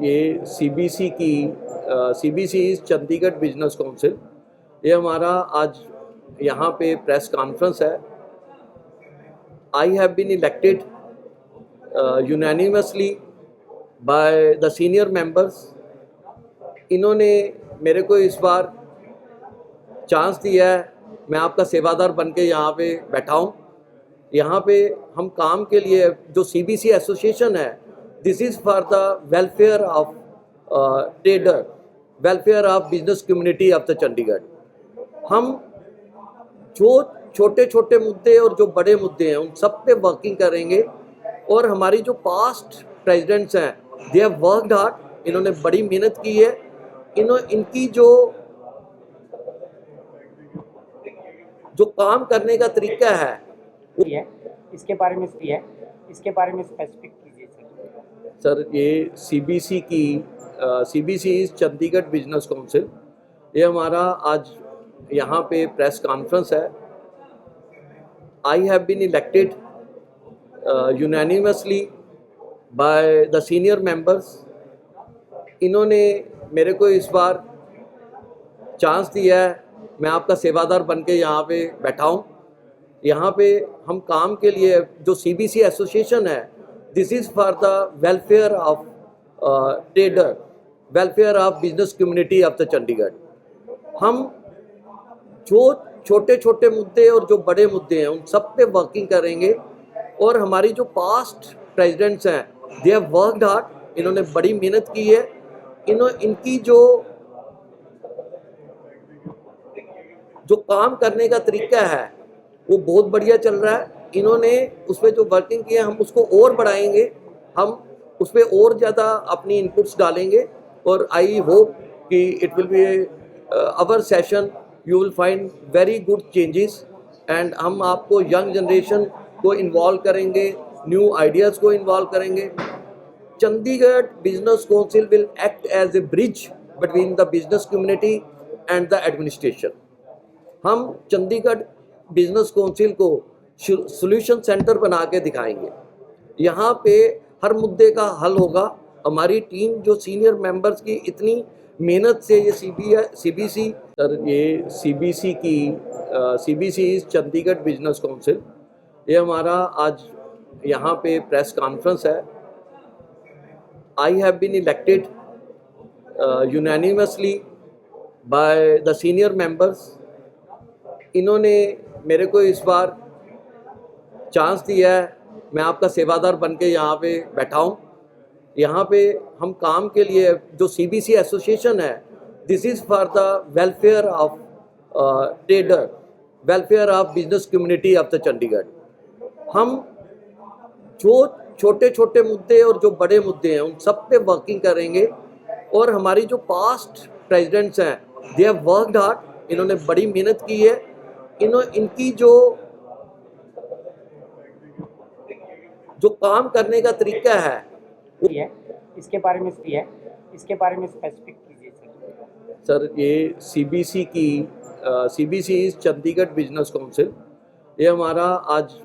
ये CBC Chandigarh business council, ये हमारा आज यहाँ पे प्रेस कॉन्फ्रेंस है। I have been elected unanimously by the senior members. इन्होंने मेरे को इस बार चांस दिया है, मैं आपका सेवादार बन के यहाँ पे बैठा हूँ। यहाँ पे हम काम के लिए जो सीबीसी एसोसिएशन है, this is for the welfare of trader, welfare of business community of the Chandigarh. हम जो छोटे छोटे मुद्दे और जो बड़े मुद्दे हैं उन सब पे वर्किंग करेंगे। और हमारी जो पास्ट प्रेसिडेंट्स हैं, दे हैव वर्कड हार्ड, इन्होंने बड़ी मेहनत की है। इनकी जो काम करने का तरीका है इसके बारे में स्पेसिफिक कीजिए सर। ये सीबीसी चंडीगढ़ बिजनेस काउंसिल, ये हमारा आज यहाँ पे प्रेस कॉन्फ्रेंस है। I have been elected unanimously by the senior members. इन्होंने मेरे को इस बार चांस दिया है, मैं आपका सेवादार बन के यहाँ पे बैठा हूँ। यहाँ पे हम काम के लिए जो सीबीसी एसोसिएशन है, this is for the welfare of trader, welfare of business community of the Chandigarh. हम जो छोटे छोटे मुद्दे और जो बड़े मुद्दे हैं उन सब पे वर्किंग करेंगे। और हमारी जो पास्ट प्रेसिडेंट्स हैं, दे हैव वर्कड हार्ड, इन्होंने बड़ी मेहनत की है। इनकी जो काम करने का तरीका है वो बहुत बढ़िया चल रहा है। इन्होंने उस पर जो वर्किंग की है, हम उसको और बढ़ाएंगे, हम उस पर और ज़्यादा अपनी इनपुट्स डालेंगे। और आई होप कि it will be our session, you will find very good changes. And हम आपको यंग जनरेशन को इन्वॉल्व करेंगे, न्यू आइडियाज़ को इन्वॉल्व करेंगे। Chandigarh business council will act as a bridge between the business community and the administration. हम Chandigarh business council को solution centre बना के दिखाएंगे। यहाँ पे हर मुद्दे का हल होगा। हमारी टीम जो सीनियर मेंबर्स की इतनी मेहनत से ये सीबीसी सर, ये सीबीसी चंडीगढ़ बिजनेस काउंसिल, ये हमारा आज यहाँ पे प्रेस कॉन्फ्रेंस है। I have been elected unanimously by the senior members. इन्होंने मेरे को इस बार चांस दिया है, मैं आपका सेवादार बन के यहाँ पे बैठा हूँ। यहाँ पे हम काम के लिए जो सीबीसी एसोसिएशन है, this is for the welfare of trader, welfare of business community of the Chandigarh. हम जो छोटे छोटे मुद्दे और जो बड़े मुद्दे हैं उन सब पे वर्किंग करेंगे। और हमारी जो पास्ट प्रेसिडेंट्स हैं, दे हैव वर्कड हार्ड, इन्होंने बड़ी मेहनत की है। इनकी जो काम करने का तरीका है इसके बारे में स्पेसिफिक कीजिए सर। ये सीबीसी चंडीगढ़ बिजनेस काउंसिल, ये हमारा आज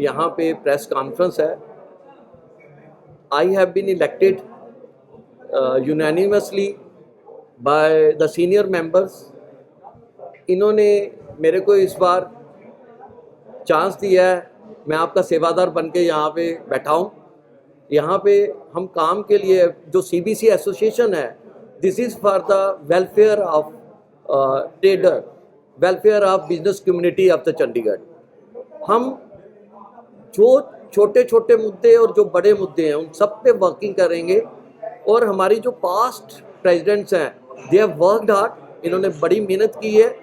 यहाँ पे प्रेस कॉन्फ्रेंस है। I have been elected unanimously by the senior members. इन्होंने मेरे को इस बार चांस दिया है, मैं आपका सेवादार बन के यहाँ पे बैठा हूँ। यहाँ पे हम काम के लिए जो सीबीसी एसोसिएशन है, this is for the welfare of trader, welfare of business community of the Chandigarh. हम जो छोटे छोटे मुद्दे और जो बड़े मुद्दे हैं उन सब पे वर्किंग करेंगे। और हमारी जो पास्ट प्रेसिडेंट्स हैं, दे हैव वर्कड हार्ड, इन्होंने बड़ी मेहनत की है।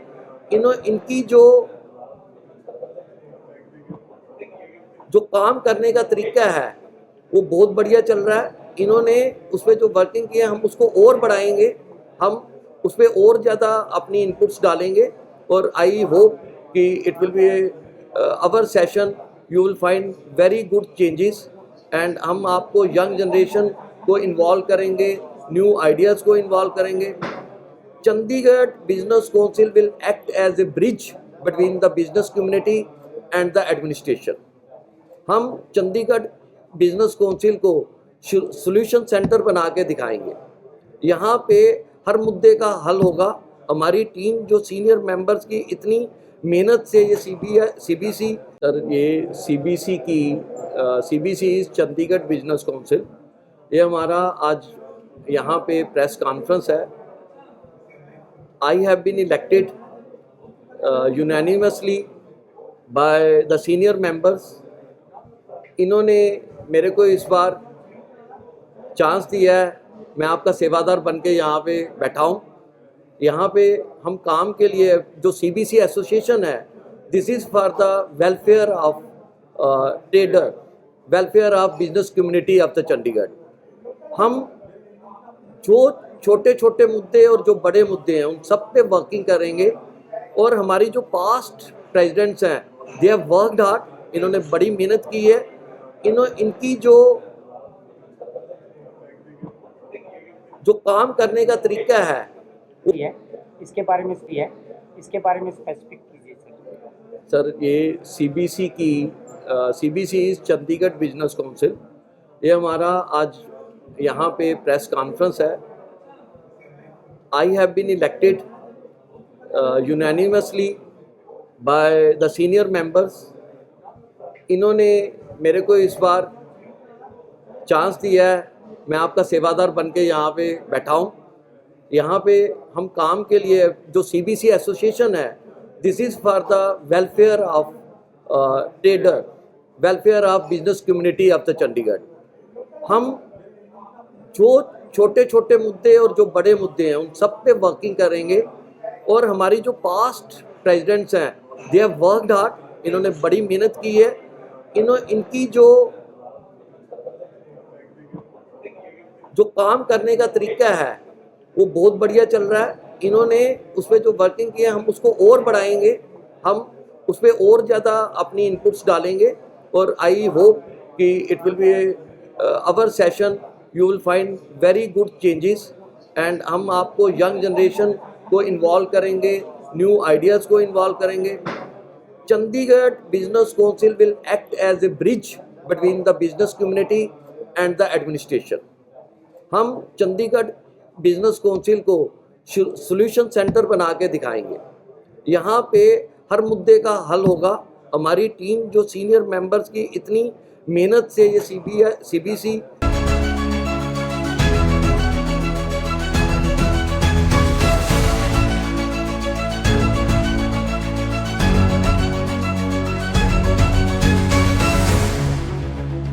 इनकी जो काम करने का तरीका है वो बहुत बढ़िया चल रहा है। इन्होंने उस पर जो वर्किंग की है, हम उसको और बढ़ाएंगे, हम उस पर और ज़्यादा अपनी इनपुट्स डालेंगे। और आई होप कि it will be our session, you will find very good changes. And हम आपको यंग जनरेशन को इन्वॉल्व करेंगे, न्यू आइडियाज़ को इन्वॉल्व करेंगे। Chandigarh business council will act as a bridge between the business community and the administration. हम Chandigarh business council को solution centre बना के दिखाएंगे। यहाँ पे हर मुद्दे का हल होगा। हमारी टीम जो सीनियर मेंबर्स की इतनी मेहनत से ये सीबीसी सर, ये सीबीसी चंडीगढ़ बिजनेस काउंसिल, ये हमारा आज यहाँ पे प्रेस कॉन्फ्रेंस है। I have been elected unanimously by the senior members. इन्होंने मेरे को इस बार चांस दिया है, मैं आपका सेवादार बन के यहाँ पे बैठा हूँ। यहाँ पे हम काम के लिए जो सीबीसी एसोसिएशन है, this is for the welfare of trader, welfare of business community of the Chandigarh. हम जो छोटे छोटे मुद्दे और जो बड़े मुद्दे हैं उन सब पे वर्किंग करेंगे। और हमारी जो पास्ट प्रेसिडेंट्स हैं, दे हैव वर्कड हार्ड, इन्होंने बड़ी मेहनत की है। इनकी जो काम करने का तरीका है है इसके बारे में स्पेसिफिक कीजिए सर। ये सीबीसी चंडीगढ़ बिजनेस काउंसिल, ये हमारा आज यहाँ पे प्रेस कॉन्फ्रेंस है। I have been elected unanimously by the senior members. इन्होंने मेरे को इस बार चांस दिया है, मैं आपका सेवादार बन के यहाँ पे बैठा हूँ। यहाँ पे हम काम के लिए जो सीबीसी एसोसिएशन है, this is for the welfare of trader, welfare of business community of the Chandigarh. हम जो छोटे छोटे मुद्दे और जो बड़े मुद्दे हैं उन सब पे वर्किंग करेंगे। और हमारी जो पास्ट प्रेसिडेंट्स हैं, दे हैव वर्कड हार्ड, इन्होंने बड़ी मेहनत की है। इनकी जो काम करने का तरीका है वो बहुत बढ़िया चल रहा है। इन्होंने उस पर जो वर्किंग की है, हम उसको और बढ़ाएंगे, हम उस पर और ज़्यादा अपनी इनपुट्स डालेंगे। और आई होप कि it will be our session, you will find very good changes. And हम आपको यंग जनरेशन को इन्वॉल्व करेंगे, न्यू आइडियाज़ को इन्वॉल्व करेंगे। Chandigarh business council will act as a bridge between the business community and the administration. हम Chandigarh business council को solution centre बना के दिखाएंगे। यहाँ पे हर मुद्दे का हल होगा। हमारी टीम जो सीनियर मेंबर्स की इतनी मेहनत से ये सीबीसी